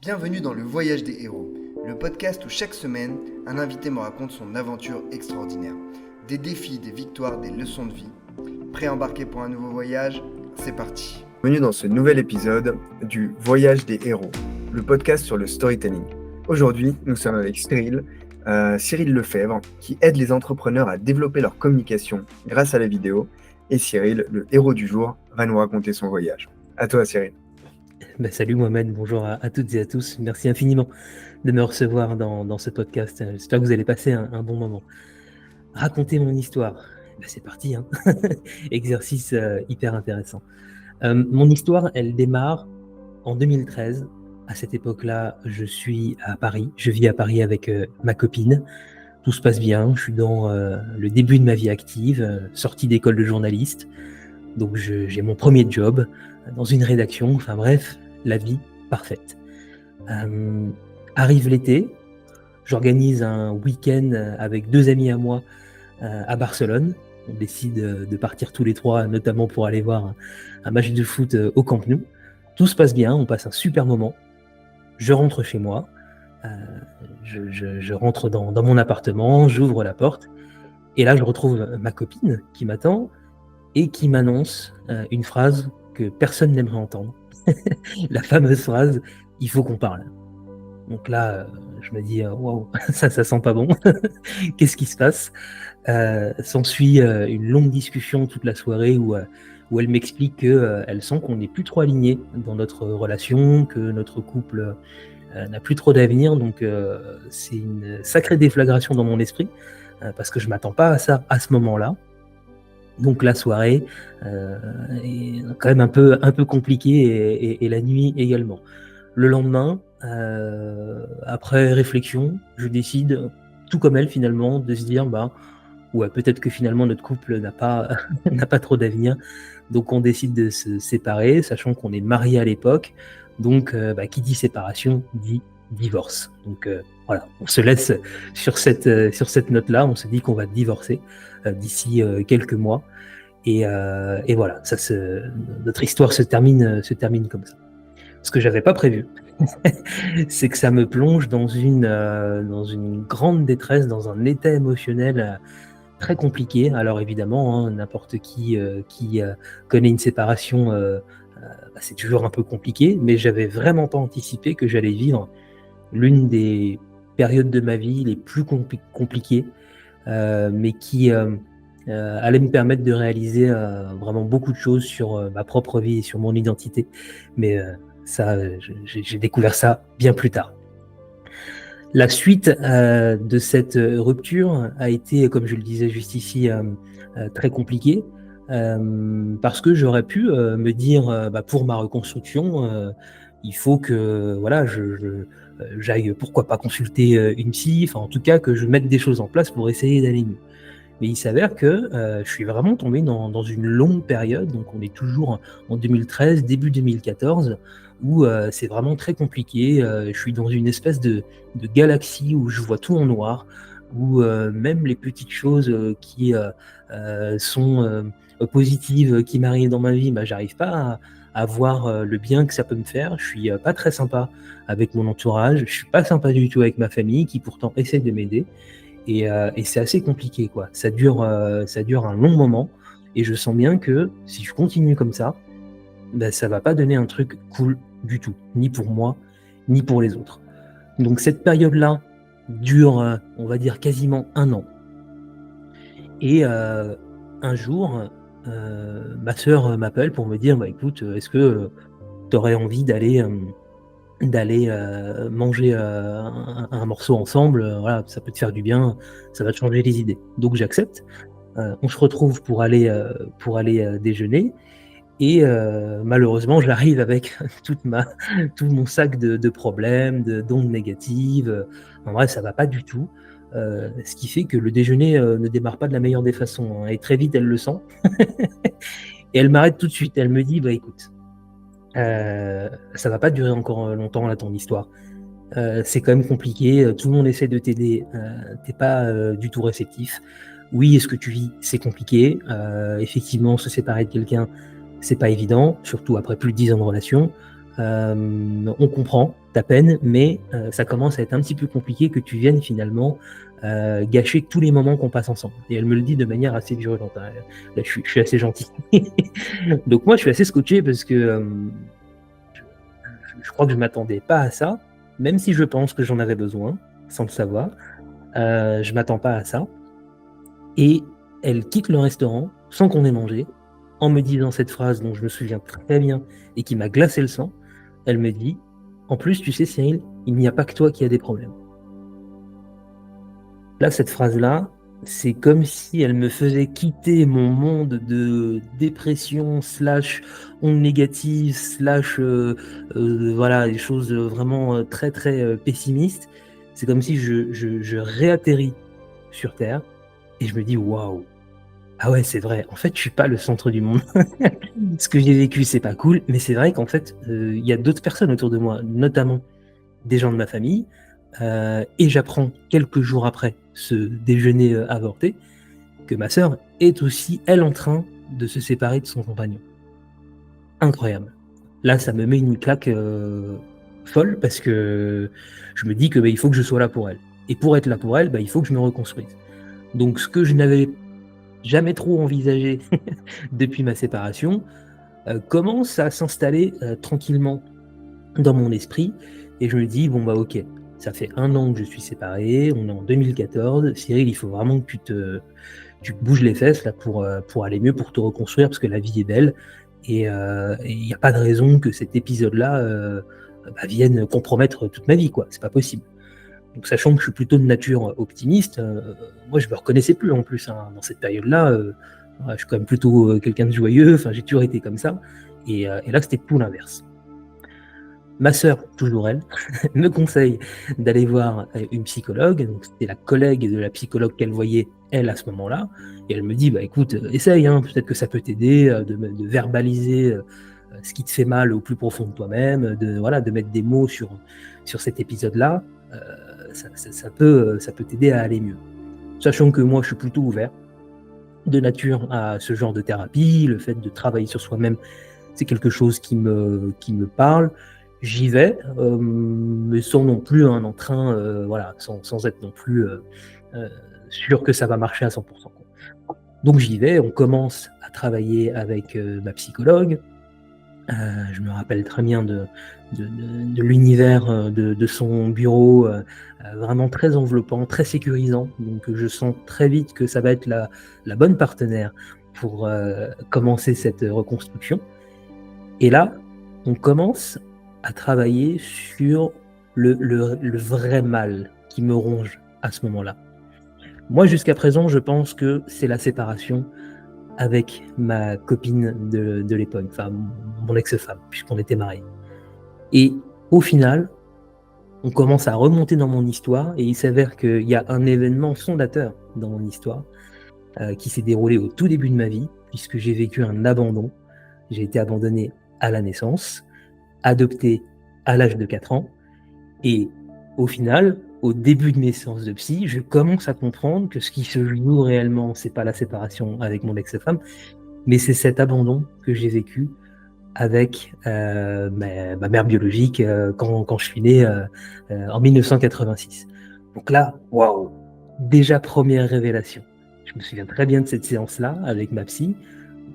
Bienvenue dans le Voyage des héros, le podcast où chaque semaine, un invité me raconte son aventure extraordinaire. Des défis, des victoires, des leçons de vie. Prêt à embarquer pour un nouveau voyage? C'est parti. Bienvenue dans ce nouvel épisode du Voyage des héros, le podcast sur le storytelling. Aujourd'hui, nous sommes avec Cyril Lefebvre, qui aide les entrepreneurs à développer leur communication grâce à la vidéo. Et Cyril, le héros du jour, va nous raconter son voyage. À toi, Cyril. Salut Mohamed, bonjour à toutes et à tous. Merci infiniment de me recevoir dans ce podcast. J'espère que vous allez passer un bon moment. Raconter mon histoire, c'est parti, hein. Exercice hyper intéressant. Mon histoire, elle démarre en 2013. À cette époque-là, je suis à Paris. Je vis à Paris avec ma copine. Tout se passe bien. Je suis dans le début de ma vie active, sortie d'école de journaliste. Donc j'ai mon premier job dans une rédaction. Enfin bref, la vie parfaite. Arrive l'été, j'organise un week-end avec 2 amis à moi à Barcelone. On décide de partir tous les 3, notamment pour aller voir un match de foot au Camp Nou. Tout se passe bien, on passe un super moment. Je rentre chez moi, je rentre dans mon appartement, j'ouvre la porte, et là je retrouve ma copine qui m'attend et qui m'annonce une phrase que personne n'aimerait entendre. La fameuse phrase « il faut qu'on parle ». Donc là, je me dis « waouh, ça sent pas bon ». Qu'est-ce qui se passe ? S'ensuit une longue discussion toute la soirée où elle m'explique qu'elle sent qu'on n'est plus trop alignés dans notre relation, que notre couple n'a plus trop d'avenir. Donc c'est une sacrée déflagration dans mon esprit, parce que je ne m'attends pas à ça à ce moment-là. Donc la soirée est quand même un peu compliquée et la nuit également. Le lendemain, après réflexion, je décide, tout comme elle finalement, de se dire ouais, peut-être que finalement notre couple n'a pas trop d'avenir. Donc on décide de se séparer, sachant qu'on est mariés à l'époque. Donc qui dit séparation dit divorce. Donc voilà, on se laisse sur cette note-là. On se dit qu'on va divorcer d'ici quelques mois. Et voilà, notre histoire se termine comme ça. Ce que j'avais pas prévu, c'est que ça me plonge dans une grande détresse, dans un état émotionnel très compliqué. Alors évidemment, n'importe qui connaît une séparation, c'est toujours un peu compliqué, mais j'avais vraiment pas anticipé que j'allais vivre l'une des périodes de ma vie les plus compliquées, mais qui allait me permettre de réaliser vraiment beaucoup de choses sur ma propre vie et sur mon identité. Mais ça, j'ai découvert ça bien plus tard. La suite de cette rupture a été, comme je le disais juste ici, très compliquée, parce que j'aurais pu me dire, pour ma reconstruction, il faut que voilà, j'aille, pourquoi pas, consulter une psy, enfin en tout cas que je mette des choses en place pour essayer d'aller mieux. Mais il s'avère que je suis vraiment tombé dans une longue période, donc on est toujours en 2013, début 2014, où c'est vraiment très compliqué. Je suis dans une espèce de galaxie où je vois tout en noir, où même les petites choses qui sont positives, qui m'arrivent dans ma vie, j'arrive pas à voir le bien que ça peut me faire. Je suis pas très sympa avec mon entourage, je suis pas sympa du tout avec ma famille, qui pourtant essaie de m'aider. Et c'est assez compliqué, quoi. Ça dure un long moment, et je sens bien que si je continue comme ça, ça va pas donner un truc cool du tout, ni pour moi, ni pour les autres. Donc cette période-là dure, on va dire, quasiment 1 an. Et un jour, ma sœur m'appelle pour me dire, écoute, est-ce que tu aurais envie d'aller manger un morceau ensemble, voilà, ça peut te faire du bien, ça va te changer les idées. Donc j'accepte. On se retrouve pour aller déjeuner, et malheureusement j'arrive avec tout mon sac de problèmes, d'ondes négatives. En vrai, ça va pas du tout. Ce qui fait que le déjeuner ne démarre pas de la meilleure des façons, et très vite elle le sent. Et elle m'arrête tout de suite. Elle me dit, écoute, ça va pas durer encore longtemps là, ton histoire. C'est quand même compliqué, tout le monde essaie de t'aider, t'es pas du tout réceptif. Oui, ce que tu vis, c'est compliqué. Effectivement, se séparer de quelqu'un, c'est pas évident, surtout après plus de 10 ans de relation. On comprend, ta peine, mais ça commence à être un petit peu compliqué que tu viennes finalement gâcher tous les moments qu'on passe ensemble. Et elle me le dit de manière assez virulente. Hein. Là, je suis assez gentil. Donc moi, je suis assez scotché parce que je crois que je m'attendais pas à ça, même si je pense que j'en avais besoin, sans le savoir. Je m'attends pas à ça. Et elle quitte le restaurant sans qu'on ait mangé, en me disant cette phrase dont je me souviens très bien et qui m'a glacé le sang. Elle me dit, en plus, tu sais Cyril, il n'y a pas que toi qui as des problèmes. Là, cette phrase-là, c'est comme si elle me faisait quitter mon monde de dépression / ondes négatives / voilà, des choses vraiment très très pessimistes. C'est comme si je réatterris sur Terre et je me dis waouh, ah ouais, c'est vrai, en fait je suis pas le centre du monde. Ce que j'ai vécu, c'est pas cool, mais c'est vrai qu'en fait il y a d'autres personnes autour de moi, notamment des gens de ma famille, et j'apprends quelques jours après ce déjeuner avorté que ma sœur est aussi, elle, en train de se séparer de son compagnon. Incroyable. Là, ça me met une claque folle parce que je me dis que il faut que je sois là pour elle. Et pour être là pour elle, il faut que je me reconstruise. Donc, ce que je n'avais jamais trop envisagé depuis ma séparation commence à s'installer tranquillement dans mon esprit. Et je me dis, bon, ok, ça fait 1 an que je suis séparé, on est en 2014. Cyril, il faut vraiment que tu te bouges les fesses là, pour aller mieux, pour te reconstruire, parce que la vie est belle. Et il n'y a pas de raison que cet épisode-là vienne compromettre toute ma vie, quoi. C'est pas possible. Donc, sachant que je suis plutôt de nature optimiste, moi, je me reconnaissais plus en plus hein, dans cette période-là. Je suis quand même plutôt quelqu'un de joyeux, enfin, j'ai toujours été comme ça. Et là, c'était tout l'inverse. Ma sœur, toujours elle, me conseille d'aller voir une psychologue. Donc, c'était la collègue de la psychologue qu'elle voyait, elle, à ce moment-là. Et elle me dit, écoute, essaye, hein, peut-être que ça peut t'aider de verbaliser ce qui te fait mal au plus profond de toi-même, de mettre des mots sur cet épisode-là. Ça peut t'aider à aller mieux. Sachant que moi, je suis plutôt ouvert de nature à ce genre de thérapie. Le fait de travailler sur soi-même, c'est quelque chose qui me parle. J'y vais, mais sans non plus un entrain, sans être non plus sûr que ça va marcher à 100%. Donc j'y vais, on commence à travailler avec ma psychologue. Je me rappelle très bien de l'univers de son bureau, vraiment très enveloppant, très sécurisant. Donc je sens très vite que ça va être la bonne partenaire pour commencer cette reconstruction. Et là, on commence à travailler sur le vrai mal qui me ronge à ce moment-là. Moi, jusqu'à présent, je pense que c'est la séparation avec ma copine de l'époque, enfin mon ex-femme, puisqu'on était mariés. Et au final, on commence à remonter dans mon histoire, et il s'avère qu'il y a un événement fondateur dans mon histoire qui s'est déroulé au tout début de ma vie, puisque j'ai vécu un abandon. J'ai été abandonné à la naissance, adopté à l'âge de 4 ans, et au final, au début de mes séances de psy, je commence à comprendre que ce qui se joue réellement, c'est pas la séparation avec mon ex-femme, mais c'est cet abandon que j'ai vécu avec ma mère biologique quand je suis né en 1986. Donc là, waouh, déjà première révélation. Je me souviens très bien de cette séance-là avec ma psy,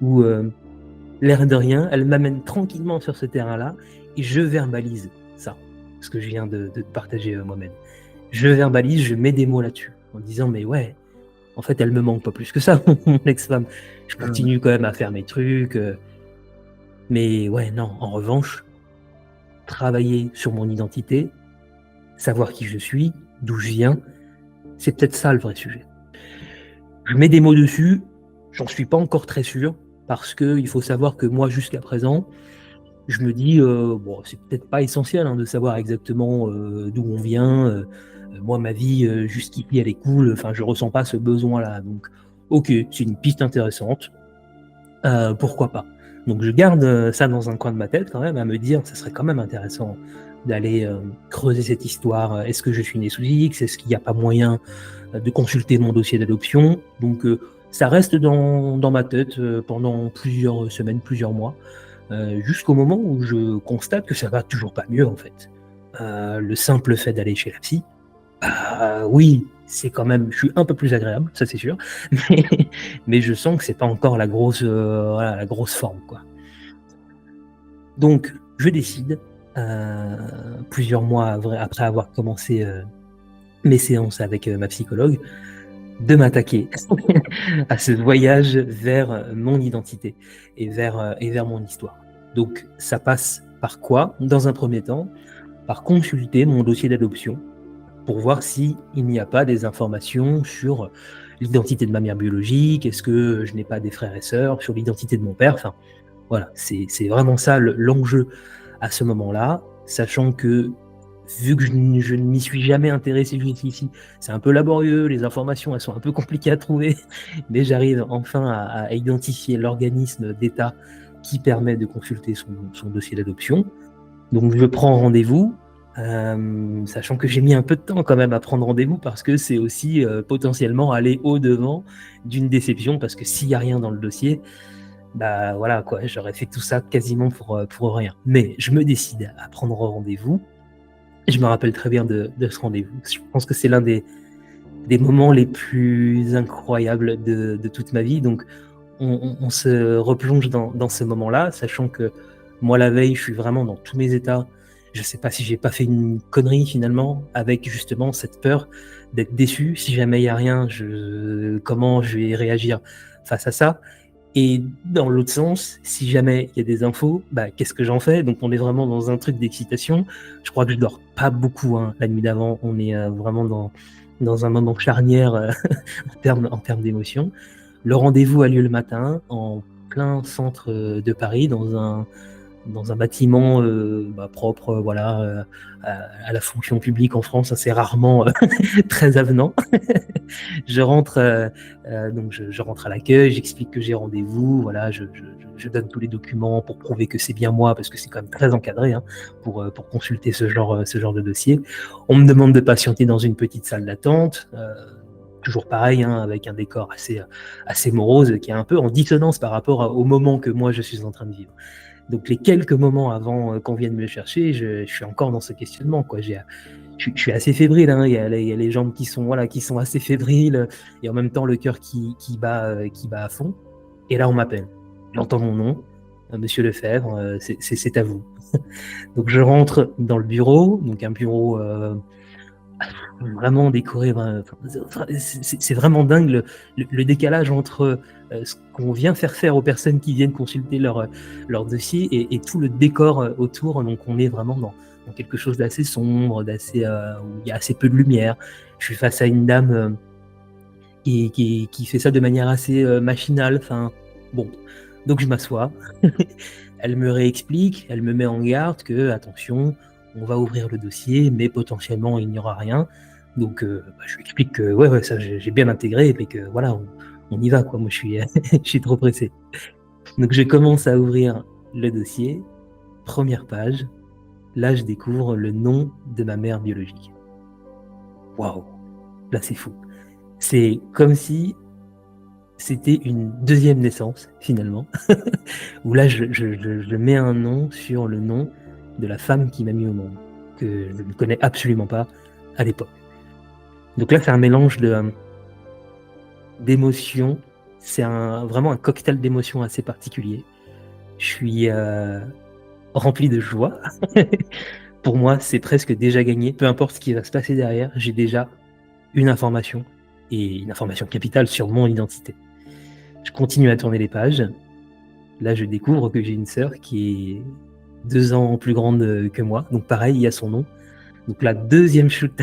où l'air de rien, elle m'amène tranquillement sur ce terrain-là et je verbalise ça, ce que je viens de partager moi-même. Je verbalise, je mets des mots là-dessus, en disant mais ouais, en fait elle me manque pas plus que ça, mon ex-femme. Je continue quand même à faire mes trucs, mais ouais, non, en revanche, travailler sur mon identité, savoir qui je suis, d'où je viens, c'est peut-être ça le vrai sujet. Je mets des mots dessus, j'en suis pas encore très sûr, parce qu'il faut savoir que moi, jusqu'à présent, je me dis, c'est peut-être pas essentiel de savoir exactement d'où on vient. Moi, ma vie, jusqu'ici, elle est cool. Enfin, je ressens pas ce besoin-là. Donc, ok, c'est une piste intéressante. Pourquoi pas? Donc, je garde ça dans un coin de ma tête quand même, à me dire, ça serait quand même intéressant d'aller creuser cette histoire. Est-ce que je suis né sous X? Est-ce qu'il n'y a pas moyen de consulter mon dossier d'adoption? Donc, ça reste dans ma tête pendant plusieurs semaines, plusieurs mois. Jusqu'au moment où je constate que ça va toujours pas mieux en fait. le simple fait d'aller chez la psy, oui, c'est quand même, je suis un peu plus agréable, ça c'est sûr, mais je sens que c'est pas encore la grosse forme, quoi. Donc, je décide, plusieurs mois après avoir commencé mes séances avec ma psychologue, de m'attaquer à ce voyage vers mon identité et vers mon histoire. Donc, ça passe par quoi? Dans un premier temps, par consulter mon dossier d'adoption pour voir s'il n'y a pas des informations sur l'identité de ma mère biologique, est-ce que je n'ai pas des frères et sœurs, sur l'identité de mon père, enfin, voilà, c'est vraiment ça l'enjeu à ce moment-là, sachant que vu que je ne m'y suis jamais intéressé jusqu'ici, c'est un peu laborieux, les informations elles sont un peu compliquées à trouver, mais j'arrive enfin à identifier l'organisme d'État qui permet de consulter son dossier d'adoption. Donc je prends rendez-vous, sachant que j'ai mis un peu de temps quand même à prendre rendez-vous parce que c'est aussi potentiellement aller au-devant d'une déception, parce que s'il n'y a rien dans le dossier, bah voilà quoi, j'aurais fait tout ça quasiment pour rien. Mais je me décide à prendre rendez-vous. Je me rappelle très bien de ce rendez-vous. Je pense que c'est l'un des moments les plus incroyables de toute ma vie. Donc on se replonge dans ce moment-là, sachant que moi la veille, je suis vraiment dans tous mes états. Je sais pas si j'ai pas fait une connerie finalement, avec justement cette peur d'être déçu. Si jamais il y a rien, comment je vais réagir face à ça? Et dans l'autre sens, si jamais il y a des infos, bah, qu'est-ce que j'en fais? Donc on est vraiment dans un truc d'excitation. Je crois que je dors pas beaucoup la nuit d'avant. On est vraiment dans un moment charnière en termes d'émotion. Le rendez-vous a lieu le matin, en plein centre de Paris, dans un bâtiment propre à la fonction publique en France, assez rarement très avenant. Je rentre donc je rentre à l'accueil, j'explique que j'ai rendez-vous, voilà, je donne tous les documents pour prouver que c'est bien moi, parce que c'est quand même très encadré pour consulter ce genre de dossier. On me demande de patienter dans une petite salle d'attente, toujours pareil, avec un décor assez morose, qui est un peu en dissonance par rapport au moment que moi je suis en train de vivre. Donc les quelques moments avant qu'on vienne me chercher, je suis encore dans ce questionnement, quoi. Je suis assez fébrile, il y a les jambes qui sont assez fébriles, et en même temps le cœur qui bat à fond. Et là on m'appelle, j'entends mon nom, Monsieur Lefebvre, c'est à vous. Donc je rentre dans le bureau, donc un bureau vraiment décoré, c'est vraiment dingue le décalage entre ce qu'on vient faire aux personnes qui viennent consulter leur dossier et tout le décor autour. Donc on est vraiment dans quelque chose d'assez sombre, où il y a assez peu de lumière. Je suis face à une dame qui fait ça de manière assez machinale. Enfin, bon, donc je m'assois. Elle me réexplique, elle me met en garde que, attention, on va ouvrir le dossier, mais potentiellement il n'y aura rien. Donc je lui explique que ouais, ça j'ai bien intégré, mais que voilà, on y va, quoi. Moi je suis trop pressé. Donc je commence à ouvrir le dossier, première page. Là je découvre le nom de ma mère biologique. Waouh, là c'est fou. C'est comme si c'était une deuxième naissance finalement, où là je mets un nom sur le nom de la femme qui m'a mis au monde, que je ne connais absolument pas à l'époque. Donc là c'est un mélange d'émotions, c'est vraiment un cocktail d'émotions assez particulier. Je suis rempli de joie. Pour moi c'est presque déjà gagné, peu importe ce qui va se passer derrière, j'ai déjà une information, et une information capitale sur mon identité. Je continue à tourner les pages. Là, je découvre que j'ai une sœur qui est 2 ans plus grande que moi. Donc pareil, il y a son nom. Donc la deuxième chute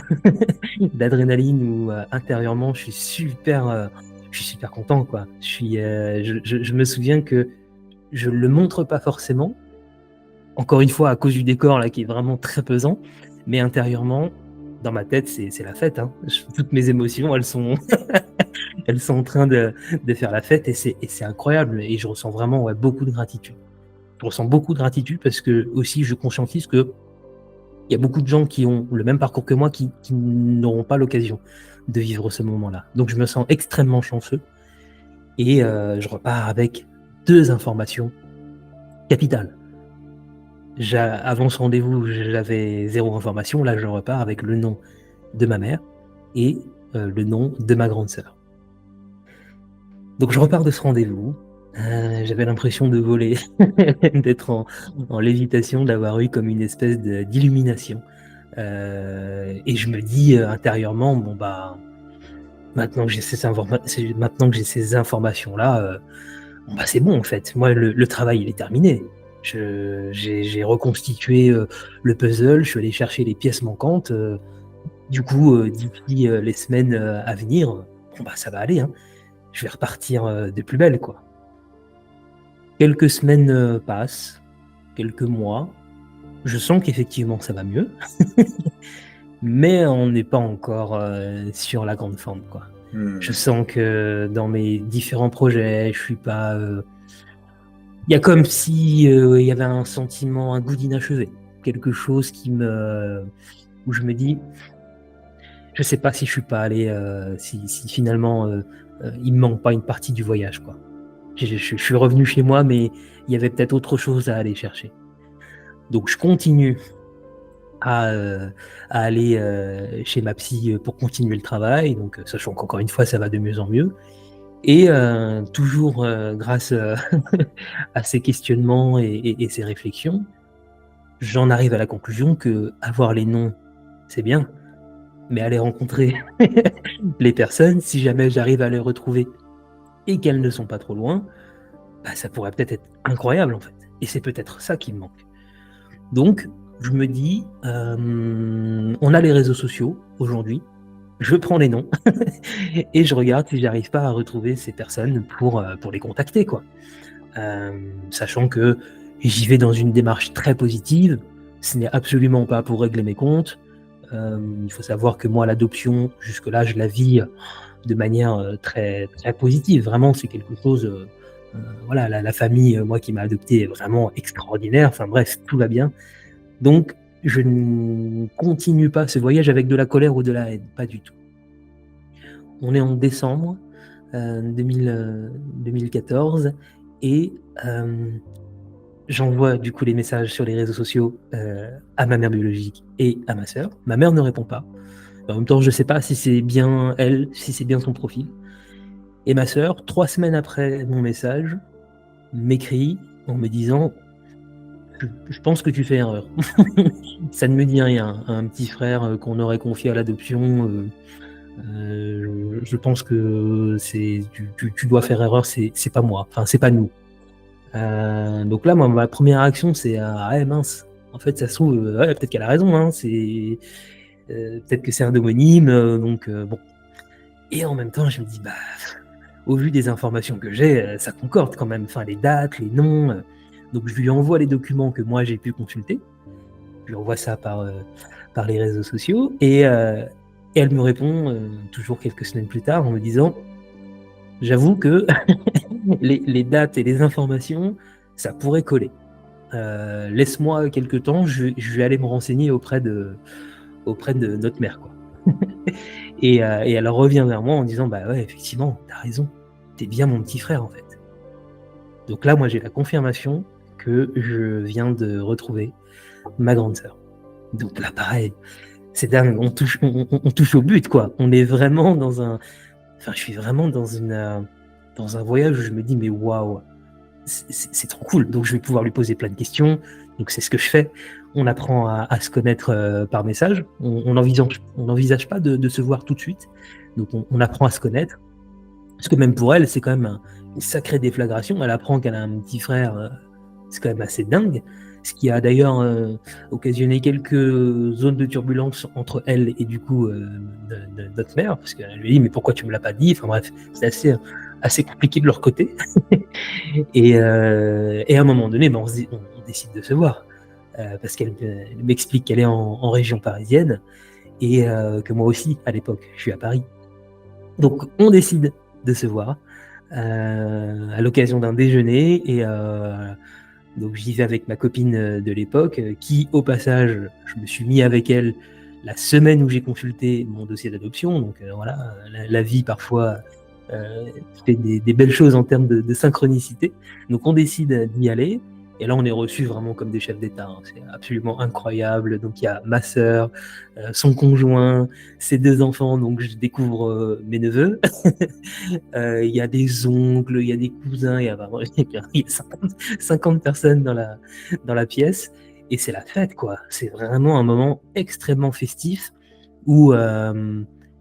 d'adrénaline où intérieurement, je suis super content, quoi. Je me souviens que je ne le montre pas forcément. Encore une fois, à cause du décor là, qui est vraiment très pesant. Mais intérieurement, dans ma tête, c'est la fête. Toutes mes émotions, elles sont en train de faire la fête, et c'est incroyable. Et je ressens vraiment beaucoup de gratitude. Je ressens beaucoup de gratitude parce que aussi je conscientise que il y a beaucoup de gens qui ont le même parcours que moi qui n'auront pas l'occasion de vivre ce moment-là. Donc je me sens extrêmement chanceux, et je repars avec 2 informations capitales. Avant ce rendez-vous, j'avais 0 information. Là, je repars avec le nom de ma mère et le nom de ma grande sœur. Donc je repars de ce rendez-vous. J'avais l'impression de voler, d'être en lévitation, d'avoir eu comme une espèce d'illumination. Et je me dis intérieurement, bon bah, maintenant que j'ai ces informations-là, bon bah c'est bon en fait. Moi, le travail il est terminé. J'ai reconstitué le puzzle. Je suis allé chercher les pièces manquantes. Du coup, d'ici les semaines à venir, bon bah ça va aller. Hein. Je vais repartir de plus belle, quoi. Quelques semaines passent, quelques mois. Je sens qu'effectivement ça va mieux, mais on n'est pas encore sur la grande forme, quoi. Je sens que dans mes différents projets, je suis pas. Il y a comme si il y avait un sentiment, un goût d'inachevé, quelque chose où je me dis, je sais pas si je suis pas allé, si finalement il me manque pas une partie du voyage, quoi. Je suis revenu chez moi, mais il y avait peut-être autre chose à aller chercher. Donc je continue à aller chez ma psy pour continuer le travail, donc sachant qu'encore une fois ça va de mieux en mieux. Et toujours grâce à ces questionnements et ces réflexions, j'en arrive à la conclusion que avoir les noms, c'est bien, mais aller rencontrer les personnes, si jamais j'arrive à les retrouver et qu'elles ne sont pas trop loin, bah, ça pourrait peut-être être incroyable en fait. Et c'est peut-être ça qui me manque. Donc, je me dis, on a les réseaux sociaux aujourd'hui, je prends les noms et je regarde si j'arrive pas à retrouver ces personnes pour les contacter, quoi. Sachant que j'y vais dans une démarche très positive, ce n'est absolument pas pour régler mes comptes. Il faut savoir que moi, l'adoption, jusque-là, je la vis de manière très, très positive. Vraiment, c'est quelque chose. Voilà, la famille, moi, qui m'a adopté est vraiment extraordinaire. Enfin bref, tout va bien. Donc, je ne continue pas ce voyage avec de la colère ou de la haine, pas du tout. On est en décembre 2014 et j'envoie du coup les messages sur les réseaux sociaux à ma mère biologique et à ma sœur. Ma mère ne répond pas. En même temps, je ne sais pas si c'est bien elle, si c'est bien son profil. Et ma sœur, 3 semaines après mon message, m'écrit en me disant je pense que tu fais erreur. Ça ne me dit rien. Un petit frère qu'on aurait confié à l'adoption, je pense que tu dois faire erreur, c'est pas moi. Enfin, c'est pas nous. Donc là, moi, ma première réaction, c'est ah mince. En fait, ça se trouve, ouais, peut-être qu'elle a raison. Hein, peut-être que c'est un homonyme. Donc bon. Et en même temps, je me dis bah au vu des informations que j'ai, ça concorde quand même. Enfin, les dates, les noms. Donc je lui envoie les documents que moi j'ai pu consulter. Je lui envoie ça par les réseaux sociaux et elle me répond toujours quelques semaines plus tard en me disant j'avoue que les dates et les informations, ça pourrait coller. Laisse-moi quelques temps, je vais aller me renseigner auprès de notre mère, quoi. Et elle revient vers moi en disant bah ouais, effectivement, t'as raison, t'es bien mon petit frère en fait. Donc là, moi, j'ai la confirmation que je viens de retrouver ma grande sœur. Donc là, pareil, c'est dingue, on touche au but, quoi. On est vraiment dans un... Enfin, je suis vraiment dans un voyage où je me dis, mais waouh, c'est trop cool. Donc, je vais pouvoir lui poser plein de questions. Donc, c'est ce que je fais. On apprend à se connaître par message. On n'envisage pas de se voir tout de suite. Donc, on apprend à se connaître. Parce que même pour elle, c'est quand même une sacrée déflagration. Elle apprend qu'elle a un petit frère. C'est quand même assez dingue. Ce qui a d'ailleurs occasionné quelques zones de turbulence entre elle et du coup notre mère, parce qu'elle lui dit mais pourquoi tu me l'as pas dit. Enfin bref, c'est assez compliqué de leur côté. Et à un moment donné, on décide de se voir, parce qu'elle m'explique qu'elle est en région parisienne et que moi aussi à l'époque je suis à Paris. Donc on décide de se voir à l'occasion d'un déjeuner et donc j'y vais avec ma copine de l'époque, qui au passage, je me suis mis avec elle la semaine où j'ai consulté mon dossier d'adoption. Donc voilà, la vie parfois fait des belles choses en termes de synchronicité. Donc on décide d'y aller Et là, on est reçus vraiment comme des chefs d'État, hein. C'est absolument incroyable. Donc, il y a ma sœur, son conjoint, ses 2 enfants. Donc, je découvre mes neveux. Il y a des oncles, il y a des cousins. Il y a vraiment il y a 50 personnes dans la pièce. Et c'est la fête, quoi. C'est vraiment un moment extrêmement festif où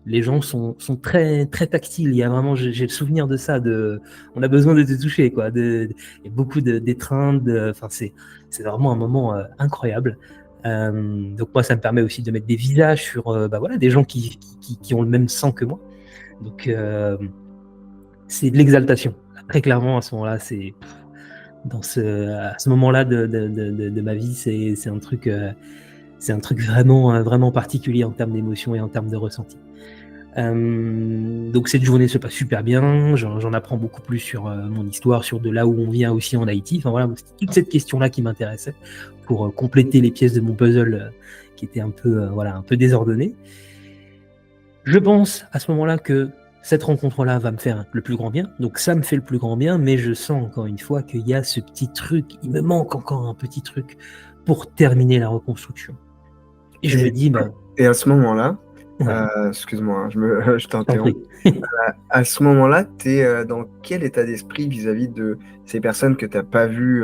les gens sont très, très tactiles. Il y a vraiment, j'ai le souvenir de ça, on a besoin de te toucher, quoi. Il y a beaucoup d'étreintes, enfin, c'est vraiment un moment incroyable. Donc moi, ça me permet aussi de mettre des visages sur voilà, des gens qui ont le même sang que moi. Donc c'est de l'exaltation. Très clairement, à ce moment-là, à ce moment-là de ma vie, c'est un truc vraiment, vraiment particulier en termes d'émotion et en termes de ressenti. Donc cette journée se passe super bien, j'en apprends beaucoup plus sur mon histoire, sur de là où on vient aussi en Haïti. Enfin voilà, c'est toute cette question-là qui m'intéressait pour compléter les pièces de mon puzzle qui était un peu désordonné. Je pense à ce moment-là que cette rencontre-là va me faire le plus grand bien, donc ça me fait le plus grand bien, mais je sens encore une fois qu'il y a ce petit truc, il me manque encore un petit truc pour terminer la reconstruction. Et je me dis, Et à ce moment-là, ouais, excuse-moi, je je t'en t'interromps. prie. À ce moment-là, tu es dans quel état d'esprit vis-à-vis de ces personnes que tu n'as pas vues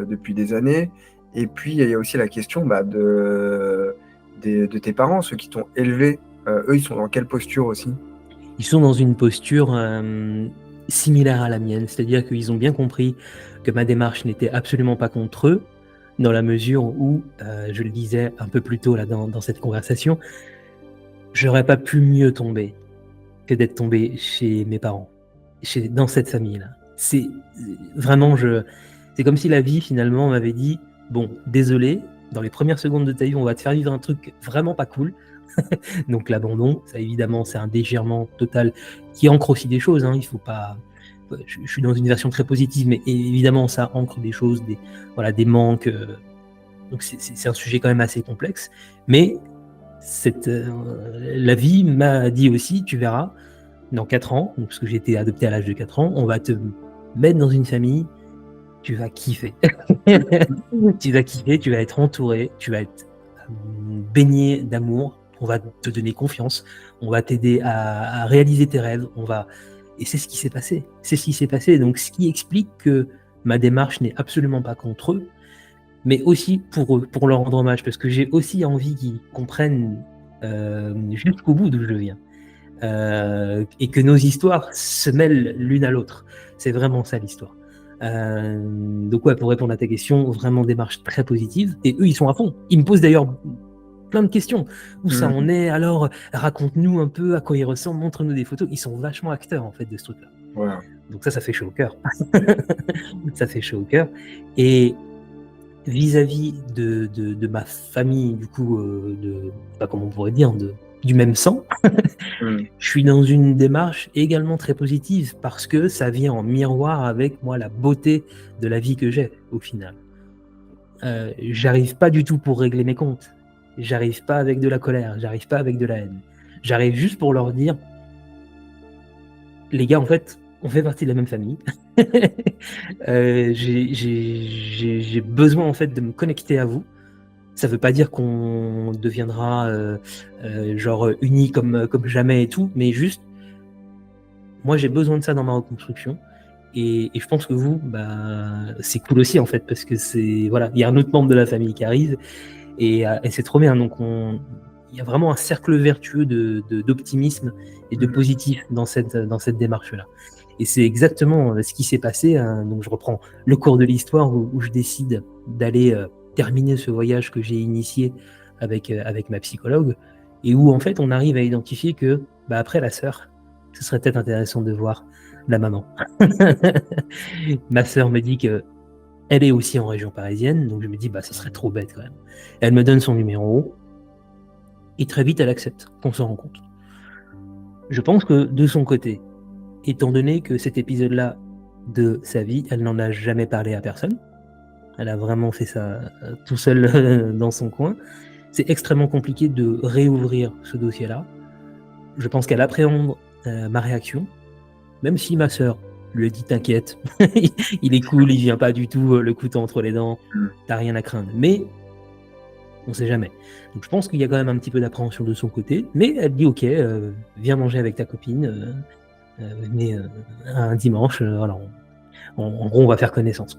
depuis des années? Et puis, il y a aussi la question de tes parents, ceux qui t'ont élevé. Eux, ils sont dans quelle posture aussi? Ils sont dans une posture similaire à la mienne, c'est-à-dire qu'ils ont bien compris que ma démarche n'était absolument pas contre eux, dans la mesure où, je le disais un peu plus tôt là dans cette conversation, j'aurais pas pu mieux tomber que d'être tombé chez mes parents, dans cette famille-là. C'est vraiment, c'est comme si la vie finalement m'avait dit, bon, désolé, dans les premières secondes de ta vie, on va te faire vivre un truc vraiment pas cool. Donc l'abandon, ça évidemment, c'est un déchirement total qui ancre aussi des choses, hein. Il faut pas. Je suis dans une version très positive, mais évidemment, ça ancre des choses, des manques. Donc c'est un sujet quand même assez complexe. Mais la vie m'a dit aussi, tu verras, dans 4 ans, parce que j'ai été adopté à l'âge de 4 ans, on va te mettre dans une famille, tu vas kiffer. Tu vas kiffer, tu vas être entouré, tu vas être baigné d'amour, on va te donner confiance, on va t'aider à réaliser tes rêves, et c'est ce qui s'est passé. C'est ce qui s'est passé. Donc, ce qui explique que ma démarche n'est absolument pas contre eux, mais aussi pour eux, pour leur rendre hommage, parce que j'ai aussi envie qu'ils comprennent jusqu'au bout d'où je viens. Et que nos histoires se mêlent l'une à l'autre. C'est vraiment ça l'histoire. Donc ouais, pour répondre à ta question, vraiment démarche très positive. Et eux, ils sont à fond. Ils me posent d'ailleurs plein de questions. Où ça en est? Alors, raconte-nous un peu à quoi il ressemble, montre-nous des photos. Ils sont vachement acteurs en fait de ce truc-là. Ouais. Donc ça fait chaud au cœur. Ça fait chaud au cœur. Et vis-à-vis de ma famille, du coup, pas comment on pourrait dire, du même sang, je suis dans une démarche également très positive parce que ça vient en miroir avec moi la beauté de la vie que j'ai au final. J'arrive pas du tout pour régler mes comptes. J'arrive pas avec de la colère, j'arrive pas avec de la haine. J'arrive juste pour leur dire, les gars, en fait, on fait partie de la même famille. J'ai besoin en fait de me connecter à vous. Ça veut pas dire qu'on deviendra genre unis comme jamais et tout, mais juste, moi j'ai besoin de ça dans ma reconstruction. Et je pense que vous, c'est cool aussi en fait, parce que il y a un autre membre de la famille qui arrive, et c'est trop bien. Donc il y a vraiment un cercle vertueux d'optimisme et de positif dans cette démarche-là. Et c'est exactement ce qui s'est passé. Donc je reprends le cours de l'histoire où je décide d'aller terminer ce voyage que j'ai initié avec ma psychologue, et où en fait on arrive à identifier que après la sœur, ce serait peut-être intéressant de voir la maman. Ma sœur me dit que elle est aussi en région parisienne, donc je me dis ce serait trop bête quand même. Elle me donne son numéro et très vite elle accepte qu'on se rencontre. Je pense que de son côté, étant donné que cet épisode-là de sa vie, elle n'en a jamais parlé à personne, elle a vraiment fait ça tout seul dans son coin, c'est extrêmement compliqué de réouvrir ce dossier-là. Je pense qu'elle appréhende ma réaction, même si ma sœur lui ai dit t'inquiète, il est cool, il vient pas du tout le couteau entre les dents, t'as rien à craindre. Mais on sait jamais. Donc je pense qu'il y a quand même un petit peu d'appréhension de son côté, mais elle dit ok, viens manger avec ta copine, venez un dimanche, voilà, en gros on va faire connaissance.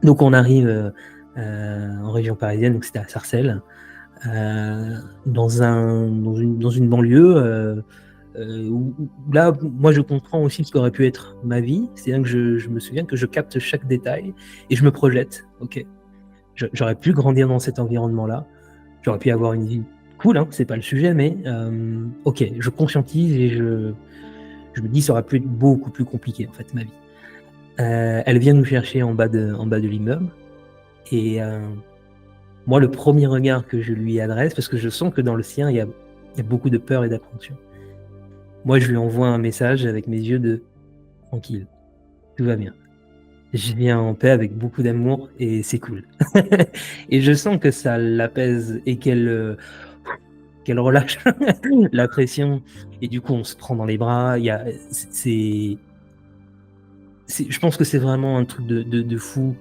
Donc on arrive en région parisienne, donc c'était à Sarcelles, dans une banlieue où là, moi je comprends aussi ce qu'aurait pu être ma vie, c'est-à-dire que je me souviens que je capte chaque détail et je me projette, ok, j'aurais pu grandir dans cet environnement-là, j'aurais pu avoir une vie cool, hein, c'est pas le sujet, mais ok, je conscientise et je me dis ça aurait pu être beaucoup plus compliqué en fait ma vie. Elle vient nous chercher en bas de l'immeuble et moi le premier regard que je lui adresse, parce que je sens que dans le sien il y a beaucoup de peur et d'appréhension, moi je lui envoie un message avec mes yeux de tranquille, tout va bien. Je viens en paix avec beaucoup d'amour et c'est cool. Et je sens que ça l'apaise et qu'elle relâche la pression. Et du coup, on se prend dans les bras. Je pense que c'est vraiment un truc de fou,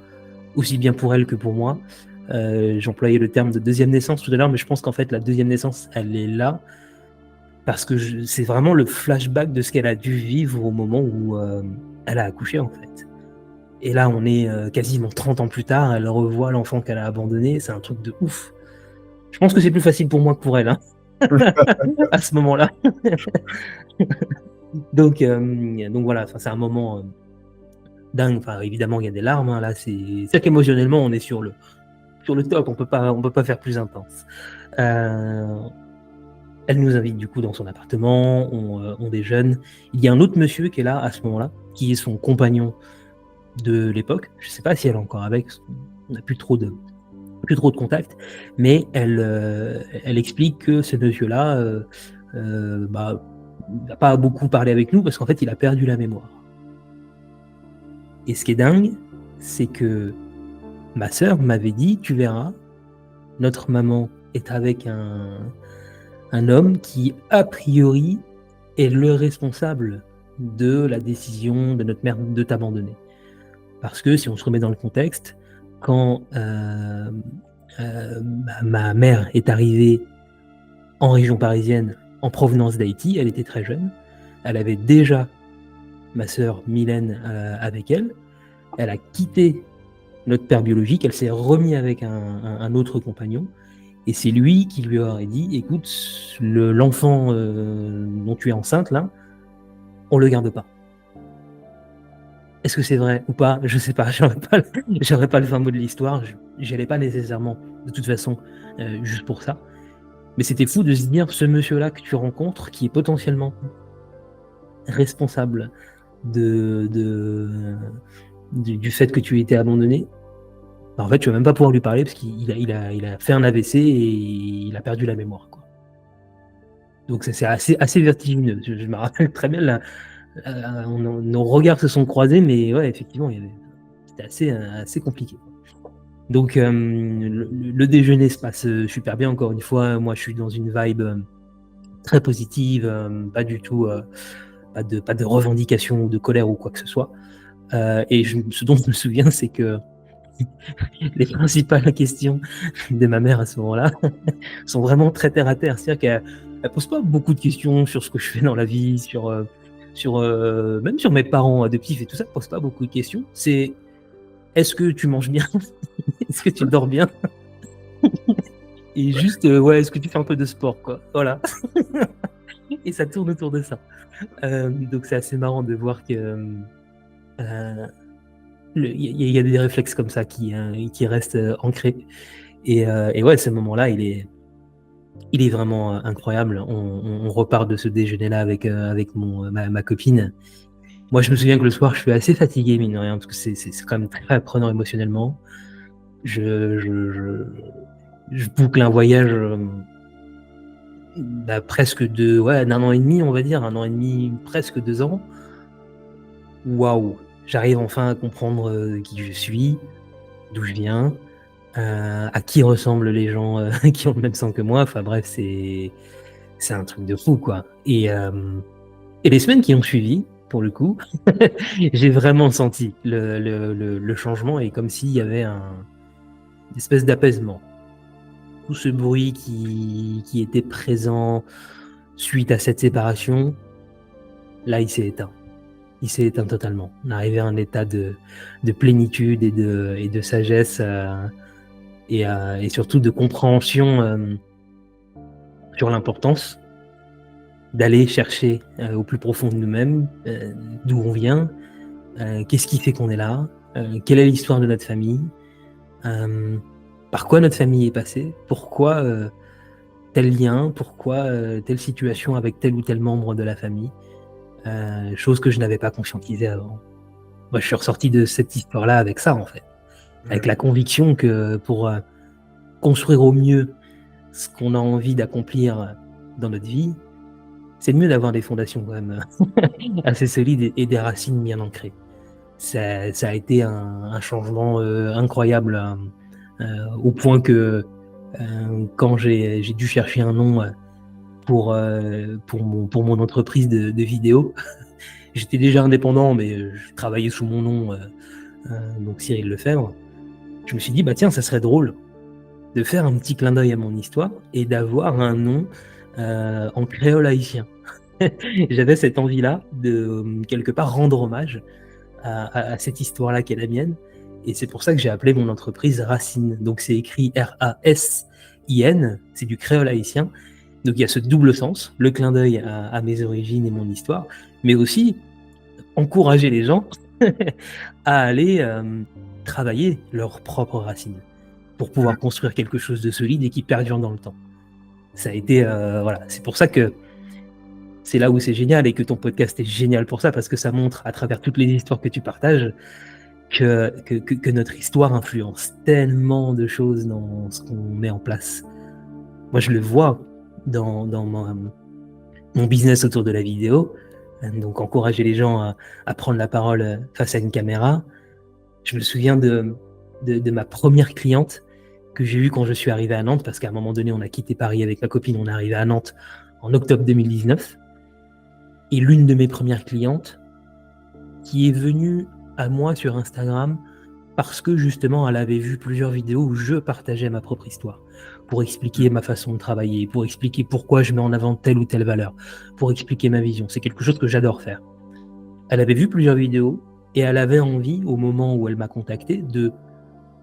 aussi bien pour elle que pour moi. J'employais le terme de deuxième naissance tout à l'heure, mais je pense qu'en fait, la deuxième naissance, elle est là parce que c'est vraiment le flashback de ce qu'elle a dû vivre au moment où elle a accouché, en fait. Et là, on est quasiment 30 ans plus tard, elle revoit l'enfant qu'elle a abandonné, c'est un truc de ouf. Je pense que c'est plus facile pour moi que pour elle, hein, à ce moment-là. donc voilà, c'est un moment dingue. Enfin, évidemment, il y a des larmes, hein, là, c'est qu'émotionnellement, on est sur le top, on peut pas faire plus intense. Elle nous invite du coup dans son appartement, on déjeune. Il y a un autre monsieur qui est là à ce moment-là, qui est son compagnon de l'époque. Je sais pas si elle est encore avec, on n'a plus trop de contact, mais elle explique que ce monsieur-là n'a pas beaucoup parlé avec nous parce qu'en fait il a perdu la mémoire. Et ce qui est dingue, c'est que ma sœur m'avait dit, tu verras, notre maman est avec un homme qui a priori est le responsable de la décision de notre mère de t'abandonner. Parce que si on se remet dans le contexte, quand ma mère est arrivée en région parisienne en provenance d'Haïti, elle était très jeune. Elle avait déjà ma sœur Mylène avec elle. Elle a quitté notre père biologique, elle s'est remise avec un autre compagnon. Et c'est lui qui lui aurait dit, écoute, l'enfant dont tu es enceinte, là, on le garde pas. Est-ce que c'est vrai ou pas? Je sais pas, j'aurais pas le fin mot de l'histoire, j'y allais pas nécessairement, de toute façon, juste pour ça. Mais c'était fou de se dire, ce monsieur-là que tu rencontres, qui est potentiellement responsable du fait que tu aies été abandonné, en fait, tu vas même pas pouvoir lui parler parce qu'il a fait un AVC et il a perdu la mémoire, quoi. Donc c'est assez vertigineux. Je me rappelle très bien nos regards se sont croisés, mais ouais, effectivement, c'était assez compliqué. Donc le déjeuner se passe super bien. Encore une fois, moi je suis dans une vibe très positive, pas du tout, pas de revendication ou de colère ou quoi que ce soit. Et ce dont je me souviens, c'est que les principales questions de ma mère à ce moment-là sont vraiment très terre à terre. C'est-à-dire qu'elle pose pas beaucoup de questions sur ce que je fais dans la vie, même sur mes parents adoptifs et tout ça, elle pose pas beaucoup de questions. C'est est-ce que tu manges bien? Est-ce que tu dors bien? Et juste, ouais, est-ce que tu fais un peu de sport, quoi? Voilà. Et ça tourne autour de ça. Donc c'est assez marrant de voir que il y a des réflexes comme ça qui restent ancrés. Et ouais, ce moment-là, il est vraiment incroyable. On repart de ce déjeuner-là avec ma copine. Moi, je me souviens que le soir, je suis assez fatigué, mine de rien, parce que c'est quand même très prenant émotionnellement. Je boucle un voyage presque d'un an et demi, on va dire, 1 an et demi, presque 2 ans. Waouh! J'arrive enfin à comprendre qui je suis, d'où je viens, à qui ressemblent les gens qui ont le même sang que moi. Enfin bref, c'est un truc de fou, quoi. Et les semaines qui ont suivi, pour le coup. J'ai vraiment senti le changement et comme s'il y avait une espèce d'apaisement. Tout ce bruit qui était présent suite à cette séparation, là, il s'est éteint. Il s'est éteint totalement. On est arrivé à un état de plénitude et de sagesse et surtout de compréhension sur l'importance d'aller chercher au plus profond de nous-mêmes d'où on vient, qu'est-ce qui fait qu'on est là, quelle est l'histoire de notre famille, par quoi notre famille est passée, pourquoi tel lien, pourquoi telle situation avec tel ou tel membre de la famille, chose que je n'avais pas conscientisée avant. Moi, je suis ressorti de cette histoire-là avec ça, en fait. Avec la conviction que pour construire au mieux ce qu'on a envie d'accomplir dans notre vie, c'est mieux d'avoir des fondations quand même assez solides et des racines bien ancrées. Ça a été un changement incroyable au point que quand j'ai dû chercher un nom pour mon entreprise de vidéo, j'étais déjà indépendant, mais je travaillais sous mon nom, donc Cyril Lefebvre. Je me suis dit, bah tiens, ça serait drôle de faire un petit clin d'œil à mon histoire et d'avoir un nom en créole haïtien. J'avais cette envie-là de quelque part rendre hommage à cette histoire-là qui est la mienne. Et c'est pour ça que j'ai appelé mon entreprise Racine. Donc c'est écrit R-A-S-I-N, c'est du créole haïtien. Donc il y a ce double sens, le clin d'œil à mes origines et mon histoire, mais aussi encourager les gens à aller travailler leurs propres racines pour pouvoir construire quelque chose de solide et qui perdure dans le temps. Ça a été, voilà, c'est pour ça que c'est là où c'est génial et que ton podcast est génial pour ça, parce que ça montre à travers toutes les histoires que tu partages que notre histoire influence tellement de choses dans ce qu'on met en place. Moi, je le vois dans mon business autour de la vidéo, donc encourager les gens à prendre la parole face à une caméra. Je me souviens de ma première cliente que j'ai eue quand je suis arrivé à Nantes, parce qu'à un moment donné, on a quitté Paris avec ma copine, on est arrivé à Nantes en octobre 2019. Et l'une de mes premières clientes qui est venue à moi sur Instagram parce que justement elle avait vu plusieurs vidéos où je partageais ma propre histoire pour expliquer ma façon de travailler, pour expliquer pourquoi je mets en avant telle ou telle valeur, pour expliquer ma vision. C'est quelque chose que j'adore faire. Elle avait vu plusieurs vidéos et elle avait envie, au moment où elle m'a contacté, de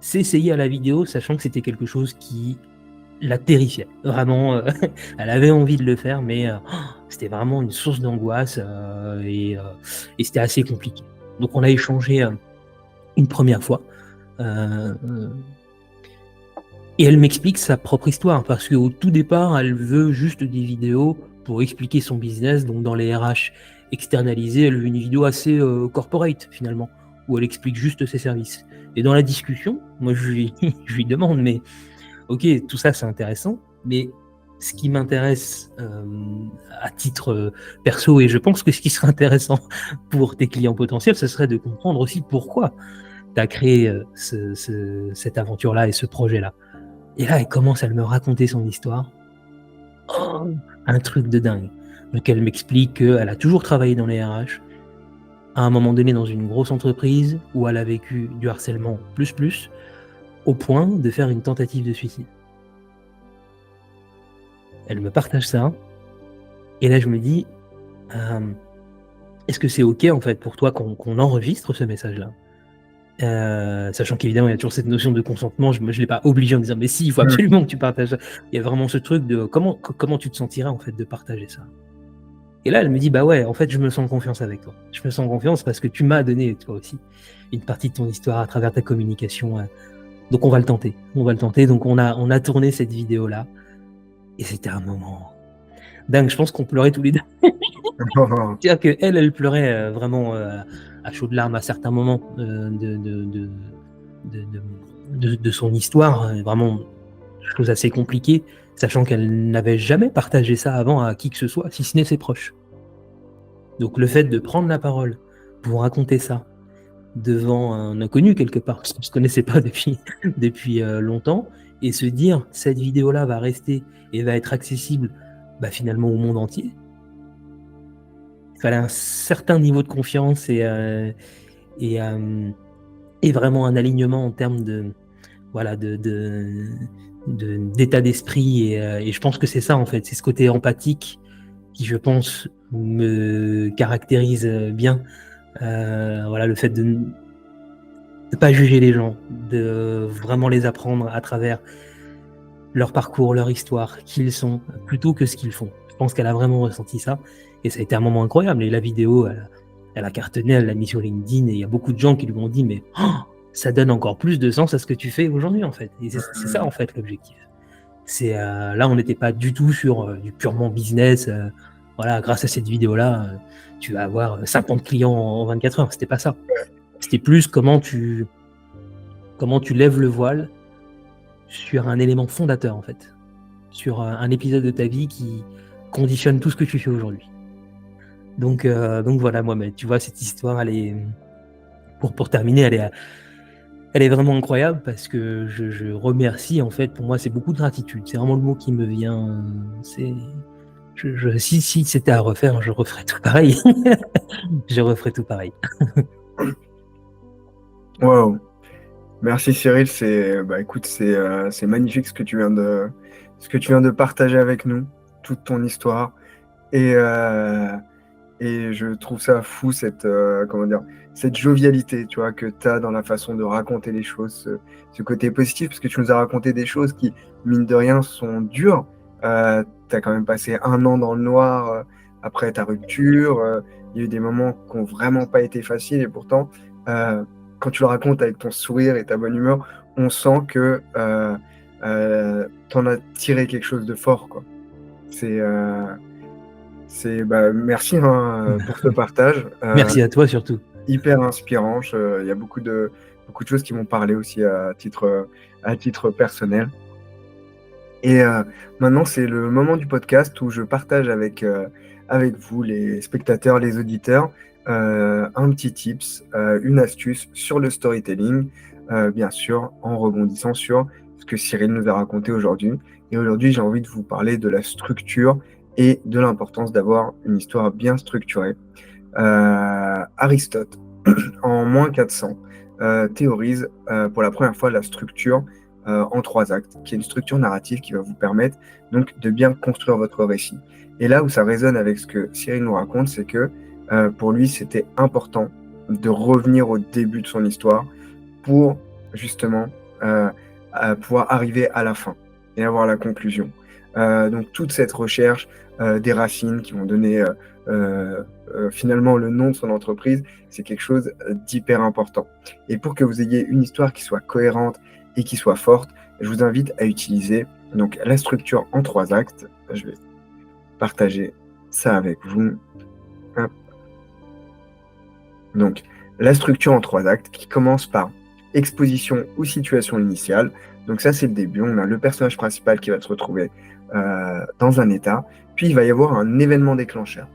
s'essayer à la vidéo, sachant que c'était quelque chose qui la terrifiait. Vraiment, elle avait envie de le faire, mais c'était vraiment une source d'angoisse et c'était assez compliqué. Donc on a échangé une première fois. Et elle m'explique sa propre histoire, parce qu'au tout départ, elle veut juste des vidéos pour expliquer son business. Donc dans les RH externalisés, elle veut une vidéo assez corporate finalement, où elle explique juste ses services. Et dans la discussion, moi je lui demande, mais ok, tout ça c'est intéressant, mais ce qui m'intéresse à titre perso, et je pense que ce qui serait intéressant pour tes clients potentiels, ce serait de comprendre aussi pourquoi tu as créé cette aventure-là et ce projet-là. Et là, elle commence à me raconter son histoire. Oh, un truc de dingue. Donc elle m'explique qu'elle a toujours travaillé dans les RH, à un moment donné dans une grosse entreprise où elle a vécu du harcèlement plus, au point de faire une tentative de suicide. Elle me partage ça, et là je me dis, est-ce que c'est ok en fait pour toi qu'on enregistre ce message-là, sachant qu'évidemment il y a toujours cette notion de consentement, je l'ai pas obligé en disant mais si, il faut absolument que tu partages ça. Il y a vraiment ce truc de comment tu te sentirais en fait de partager ça. Et là elle me dit bah ouais, en fait je me sens en confiance avec toi. Je me sens en confiance parce que tu m'as donné toi aussi une partie de ton histoire à travers ta communication. Donc on va le tenter. Donc on a tourné cette vidéo là. Et c'était un moment dingue, je pense qu'on pleurait tous les deux. C'est-à-dire qu'elle pleurait vraiment à chaudes larmes à certains moments de son histoire, vraiment chose assez compliquée, sachant qu'elle n'avait jamais partagé ça avant à qui que ce soit, si ce n'est ses proches. Donc le fait de prendre la parole pour raconter ça devant un inconnu quelque part, parce qu'on ne se connaissait pas depuis longtemps, et se dire cette vidéo-là va rester et va être accessible finalement au monde entier, fallait un certain niveau de confiance et, et vraiment un alignement en termes voilà, d'état d'esprit. Et je pense que c'est ça, en fait. C'est ce côté empathique qui, je pense, me caractérise bien. Voilà, le fait de ne pas juger les gens, de vraiment les apprendre à travers leur parcours, leur histoire, qui ils sont, plutôt que ce qu'ils font. Je pense qu'elle a vraiment ressenti ça. Et ça a été un moment incroyable. Et la vidéo, elle a cartonné, elle l'a mis sur LinkedIn. Et il y a beaucoup de gens qui lui ont dit, mais ça donne encore plus de sens à ce que tu fais aujourd'hui, en fait. Et c'est ça, en fait, l'objectif. Là, on n'était pas du tout sur du purement business. Voilà, grâce à cette vidéo-là, tu vas avoir 50 clients en 24 heures. C'était pas ça. C'était plus comment tu lèves le voile sur un élément fondateur, en fait. Sur un épisode de ta vie qui conditionne tout ce que tu fais aujourd'hui. Donc voilà, Mohamed, tu vois, cette histoire, elle est, pour terminer, elle est vraiment incroyable parce que je remercie, en fait, pour moi, c'est beaucoup de gratitude. C'est vraiment le mot qui me vient. Si c'était à refaire, je referais tout pareil. Je referais tout pareil. Wow. Merci Cyril, écoute, c'est magnifique ce que tu viens de partager avec nous, toute ton histoire. Et, et je trouve ça fou, cette jovialité, tu vois, que tu as dans la façon de raconter les choses, ce côté positif, parce que tu nous as raconté des choses qui, mine de rien, sont dures. Tu as quand même passé 1 an dans le noir après ta rupture. Il y a eu des moments qui n'ont vraiment pas été faciles, et pourtant, quand tu le racontes avec ton sourire et ta bonne humeur, on sent que tu en as tiré quelque chose de fort, quoi. Merci pour ce partage. Merci à toi surtout. Hyper inspirant. Il y a beaucoup de choses qui m'ont parlé aussi à titre personnel. Et maintenant, c'est le moment du podcast où je partage avec vous, les spectateurs, les auditeurs, un petit tips, une astuce sur le storytelling, bien sûr, en rebondissant sur ce que Cyril nous a raconté aujourd'hui. Et aujourd'hui, j'ai envie de vous parler de la structure et de l'importance d'avoir une histoire bien structurée. Aristote, en moins 400, théorise pour la première fois la structure en 3 actes, qui est une structure narrative qui va vous permettre donc de bien construire votre récit. Et là où ça résonne avec ce que Cyril nous raconte, c'est que pour lui, c'était important de revenir au début de son histoire pour justement pouvoir arriver à la fin et avoir la conclusion. Donc toute cette recherche des racines qui vont donner finalement le nom de son entreprise, c'est quelque chose d'hyper important. Et pour que vous ayez une histoire qui soit cohérente et qui soit forte, je vous invite à utiliser donc la structure en 3 actes. Je vais partager ça avec vous. Hop. Donc, la structure en 3 actes qui commence par exposition ou situation initiale. Donc ça, c'est le début. On a le personnage principal qui va se retrouver dans un état. Puis, il va y avoir un événement déclencheur.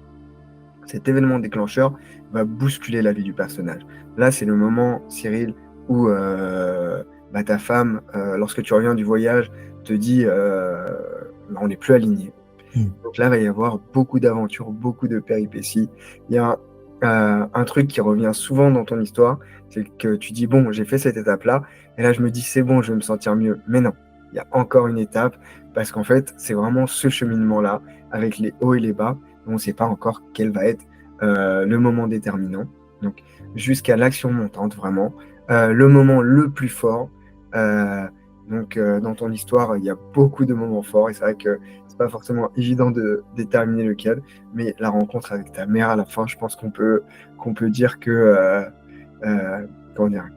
Cet événement déclencheur va bousculer la vie du personnage. Là, c'est le moment, Cyril, où ta femme, lorsque tu reviens du voyage, te dit on n'est plus alignés. Donc là, il va y avoir beaucoup d'aventures, beaucoup de péripéties. Il y a un truc qui revient souvent dans ton histoire, c'est que tu dis, bon, j'ai fait cette étape-là, et là, je me dis, c'est bon, je vais me sentir mieux. Mais non, il y a encore une étape, parce qu'en fait, c'est vraiment ce cheminement-là, avec les hauts et les bas, on ne sait pas encore quel va être le moment déterminant. Donc, jusqu'à l'action montante, vraiment, le moment le plus fort. Dans ton histoire, il y a beaucoup de moments forts, et c'est vrai que c'est pas forcément évident de déterminer lequel, mais la rencontre avec ta mère à la fin, je pense qu'on peut dire que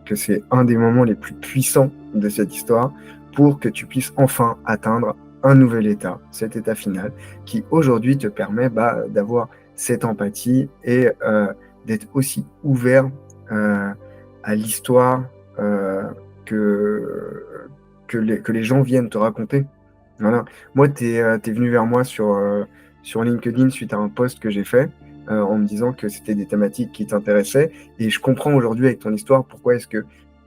que c'est un des moments les plus puissants de cette histoire pour que tu puisses enfin atteindre un nouvel état, cet état final, qui aujourd'hui te permet d'avoir cette empathie et d'être aussi ouvert à l'histoire que les gens viennent te raconter. Voilà. Moi, tu es venu vers moi sur LinkedIn suite à un post que j'ai fait en me disant que c'était des thématiques qui t'intéressaient. Et je comprends aujourd'hui avec ton histoire pourquoi est-ce que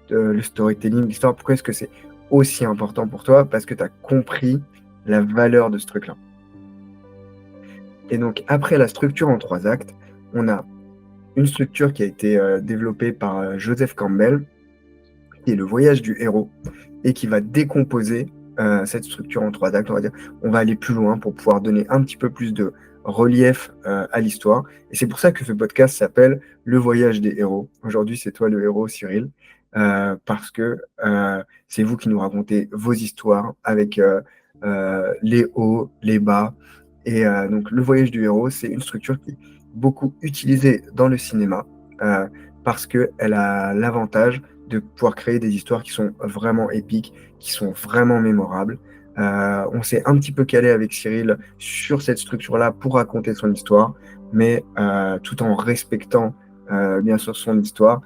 le storytelling, l'histoire, pourquoi est-ce que c'est aussi important pour toi, parce que tu as compris la valeur de ce truc-là. Et donc, après la structure en 3 actes, on a une structure qui a été développée par Joseph Campbell, qui est le voyage du héros, et qui va décomposer cette structure en 3 actes. On va dire, on va aller plus loin pour pouvoir donner un petit peu plus de relief à l'histoire. Et c'est pour ça que ce podcast s'appelle Le voyage des héros. Aujourd'hui, c'est toi le héros, Cyril, parce que c'est vous qui nous racontez vos histoires avec les hauts, les bas. Et donc, le voyage du héros, c'est une structure qui est beaucoup utilisée dans le cinéma parce qu'elle a l'avantage de pouvoir créer des histoires qui sont vraiment épiques, qui sont vraiment mémorables. On s'est un petit peu calé avec Cyril sur cette structure-là pour raconter son histoire, mais tout en respectant bien sûr son histoire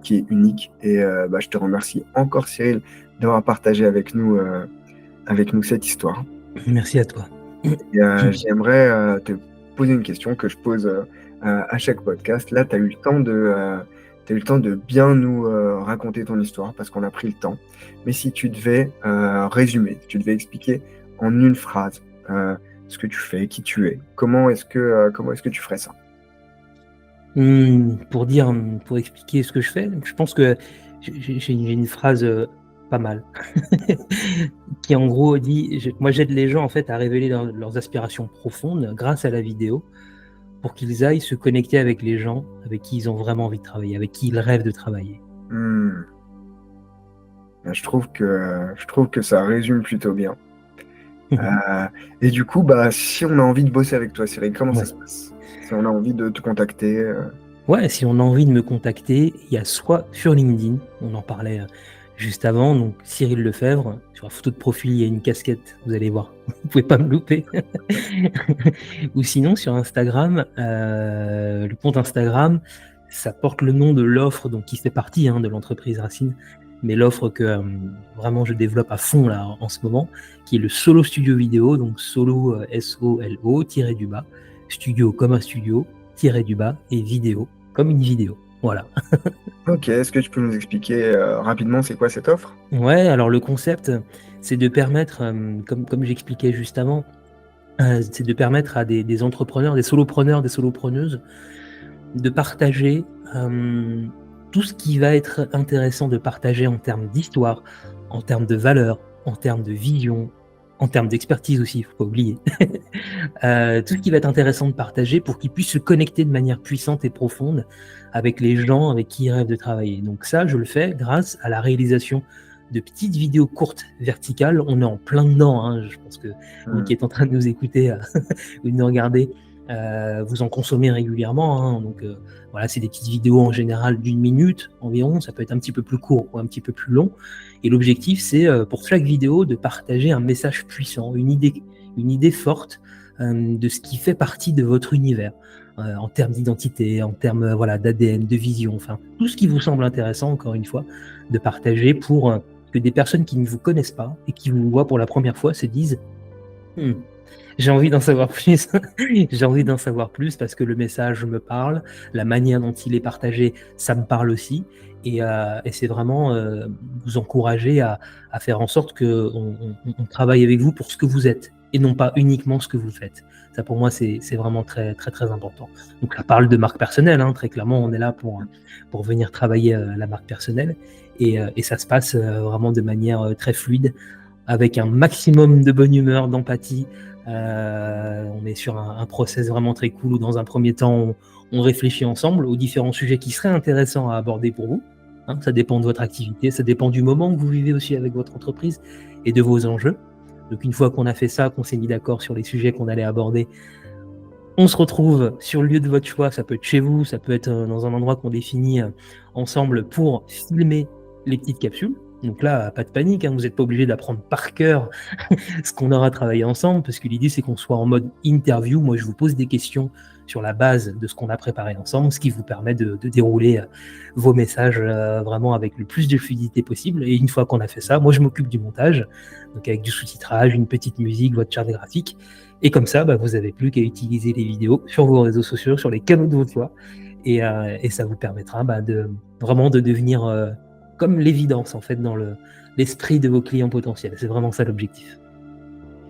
qui est unique. Et je te remercie encore, Cyril, d'avoir partagé avec nous cette histoire. Merci à toi. Et, j'aimerais te poser une question que je pose à chaque podcast. Là, tu as eu le temps de bien nous raconter ton histoire parce qu'on a pris le temps. Mais si tu devais résumer, si tu devais expliquer en une phrase ce que tu fais, qui tu es, comment est-ce que tu ferais ça? Pour expliquer ce que je fais, je pense que j'ai une phrase pas mal qui en gros dit moi j'aide les gens en fait à révéler leurs aspirations profondes grâce à la vidéo pour qu'ils aillent se connecter avec les gens avec qui ils ont vraiment envie de travailler, avec qui ils rêvent de travailler. Je trouve que ça résume plutôt bien. Et du coup, si on a envie de bosser avec toi, Cyril, comment ça se passe? Si on a envie de te contacter Ouais, si on a envie de me contacter, il y a soit sur LinkedIn, on en parlait juste avant, donc Cyril Lefebvre, sur la photo de profil, il y a une casquette, vous allez voir, vous pouvez pas me louper. Ou sinon sur Instagram, le compte Instagram, ça porte le nom de l'offre donc qui fait partie de l'entreprise Racine, mais l'offre que vraiment je développe à fond là en ce moment, qui est le Solo Studio Vidéo, donc solo SOLO _, studio comme un studio, _, et vidéo comme une vidéo. Voilà. Ok, est-ce que tu peux nous expliquer rapidement c'est quoi cette offre? Ouais, alors le concept, c'est de permettre, comme j'expliquais juste avant, c'est de permettre à des entrepreneurs, des solopreneurs, des solopreneuses, de partager tout ce qui va être intéressant de partager en termes d'histoire, en termes de valeur, en termes de vision, en termes d'expertise aussi, il ne faut pas oublier. Tout ce qui va être intéressant de partager pour qu'ils puissent se connecter de manière puissante et profonde avec les gens avec qui ils rêvent de travailler. Donc ça, je le fais grâce à la réalisation de petites vidéos courtes verticales. On est en plein dedans, je pense que vous qui êtes en train de nous écouter ou de nous regarder, vous en consommez régulièrement. Donc voilà, c'est des petites vidéos en général d'1 minute environ. Ça peut être un petit peu plus court ou un petit peu plus long. Et l'objectif, c'est pour chaque vidéo de partager un message puissant, une idée forte de ce qui fait partie de votre univers, en termes d'identité, en termes d'ADN, de vision, enfin tout ce qui vous semble intéressant, encore une fois, de partager pour que des personnes qui ne vous connaissent pas et qui vous voient pour la première fois se disent j'ai envie d'en savoir plus. J'ai envie d'en savoir plus parce que le message me parle, la manière dont il est partagé, ça me parle aussi. Et c'est vraiment vous encourager à faire en sorte qu'on travaille avec vous pour ce que vous êtes et non pas uniquement ce que vous faites. Ça, pour moi, c'est vraiment très, très, très important. Donc, ça parle de marque personnelle. Très clairement, on est là pour venir travailler la marque personnelle. Et ça se passe vraiment de manière très fluide, avec un maximum de bonne humeur, d'empathie. On est sur un process vraiment très cool où, dans un premier temps, on réfléchit ensemble aux différents sujets qui seraient intéressants à aborder pour vous. Ça dépend de votre activité, ça dépend du moment que vous vivez aussi avec votre entreprise et de vos enjeux. Donc une fois qu'on a fait ça, qu'on s'est mis d'accord sur les sujets qu'on allait aborder, on se retrouve sur le lieu de votre choix. Ça peut être chez vous, ça peut être dans un endroit qu'on définit ensemble pour filmer les petites capsules. Donc là, pas de panique, vous n'êtes pas obligé d'apprendre par cœur ce qu'on aura travaillé ensemble, parce que l'idée, c'est qu'on soit en mode interview. Moi, je vous pose des questions sur la base de ce qu'on a préparé ensemble, ce qui vous permet de dérouler vos messages vraiment avec le plus de fluidité possible. Et une fois qu'on a fait ça, moi, je m'occupe du montage, donc avec du sous-titrage, une petite musique, votre charte graphique. Et comme ça, vous n'avez plus qu'à utiliser les vidéos sur vos réseaux sociaux, sur les canaux de votre choix. Et ça vous permettra vraiment de devenir comme l'évidence, en fait, dans l'esprit de vos clients potentiels. C'est vraiment ça l'objectif.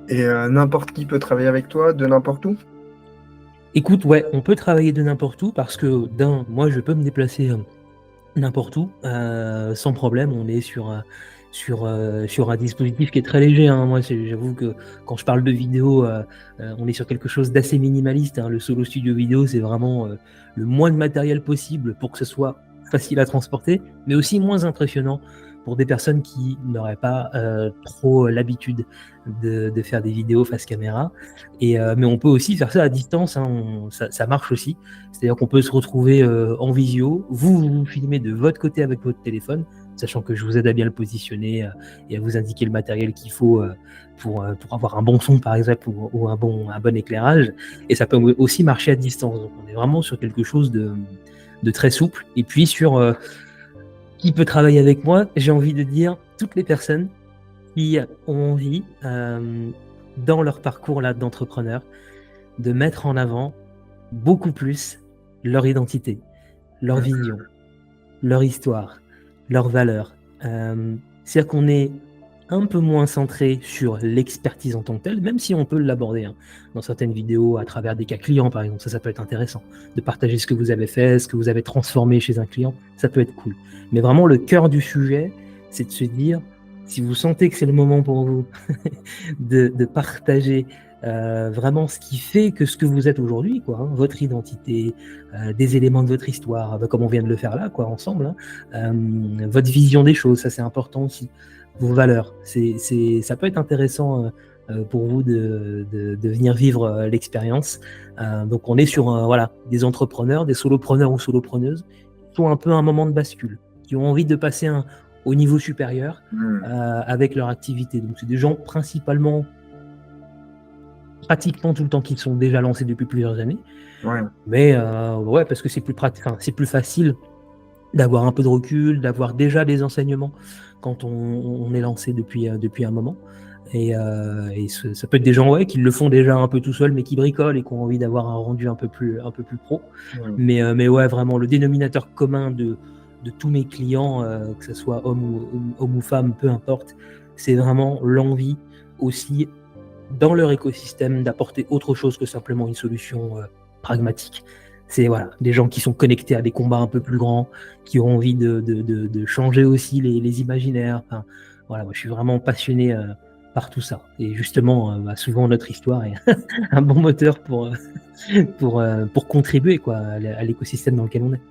Et n'importe qui peut travailler avec toi, de n'importe où? Écoute, ouais, on peut travailler de n'importe où parce que moi je peux me déplacer n'importe où sans problème. On est sur un dispositif qui est très léger, hein. Moi, j'avoue que quand je parle de vidéo, on est sur quelque chose d'assez minimaliste, hein. Le solo studio vidéo, c'est vraiment le moins de matériel possible pour que ce soit facile à transporter, mais aussi moins impressionnant pour des personnes qui n'auraient pas trop l'habitude de faire des vidéos face caméra. Mais on peut aussi faire ça à distance, hein. Ça marche aussi. C'est-à-dire qu'on peut se retrouver en visio, vous filmez de votre côté avec votre téléphone, sachant que je vous aide à bien le positionner et à vous indiquer le matériel qu'il faut pour avoir un bon son, par exemple, ou un bon éclairage. Et ça peut aussi marcher à distance. Donc on est vraiment sur quelque chose de très souple. Et puis sur qui peut travailler avec moi, j'ai envie de dire toutes les personnes qui ont envie, dans leur parcours là d'entrepreneur, de mettre en avant beaucoup plus leur identité, leur vision, leur histoire, leurs valeurs. C'est-à-dire qu'on est un peu moins centré sur l'expertise en tant que telle, même si on peut l'aborder dans certaines vidéos à travers des cas clients, par exemple. Ça peut être intéressant de partager ce que vous avez fait, ce que vous avez transformé chez un client. Ça peut être cool. Mais vraiment, le cœur du sujet, c'est de se dire, si vous sentez que c'est le moment pour vous de partager vraiment ce qui fait que ce que vous êtes aujourd'hui, quoi, hein, votre identité, des éléments de votre histoire, comme on vient de le faire là, quoi, ensemble, hein, votre vision des choses, ça c'est important aussi, vos valeurs, ça peut être intéressant pour vous de venir vivre l'expérience. Donc on est sur voilà, des entrepreneurs, des solopreneurs ou solopreneuses qui sont un peu à un moment de bascule, qui ont envie de passer au niveau supérieur avec leur activité. Donc c'est des gens principalement pratiquement tout le temps qui sont déjà lancés depuis plusieurs années. Ouais. Mais ouais, parce que c'est plus pratique, c'est plus facile d'avoir un peu de recul, d'avoir déjà des enseignements quand on est lancé depuis un moment. Et ça peut être des gens qui le font déjà un peu tout seuls, mais qui bricolent et qui ont envie d'avoir un rendu un peu plus pro. Ouais. Mais ouais, vraiment, le dénominateur commun de tous mes clients, que ce soit homme ou femme, peu importe, c'est vraiment l'envie aussi dans leur écosystème d'apporter autre chose que simplement une solution pragmatique. C'est voilà, des gens qui sont connectés à des combats un peu plus grands, qui ont envie de changer aussi les imaginaires. Enfin, voilà, moi, je suis vraiment passionné par tout ça. Et justement, souvent notre histoire est un bon moteur pour contribuer quoi, à l'écosystème dans lequel on est.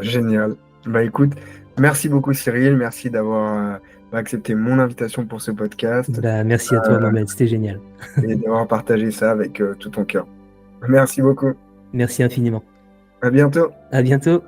Génial. Bah écoute, merci beaucoup Cyril, merci d'avoir accepté mon invitation pour ce podcast. Bah, merci à toi Mohamed, c'était génial. Et d'avoir partagé ça avec tout ton cœur. Merci beaucoup. Merci infiniment. À bientôt. À bientôt.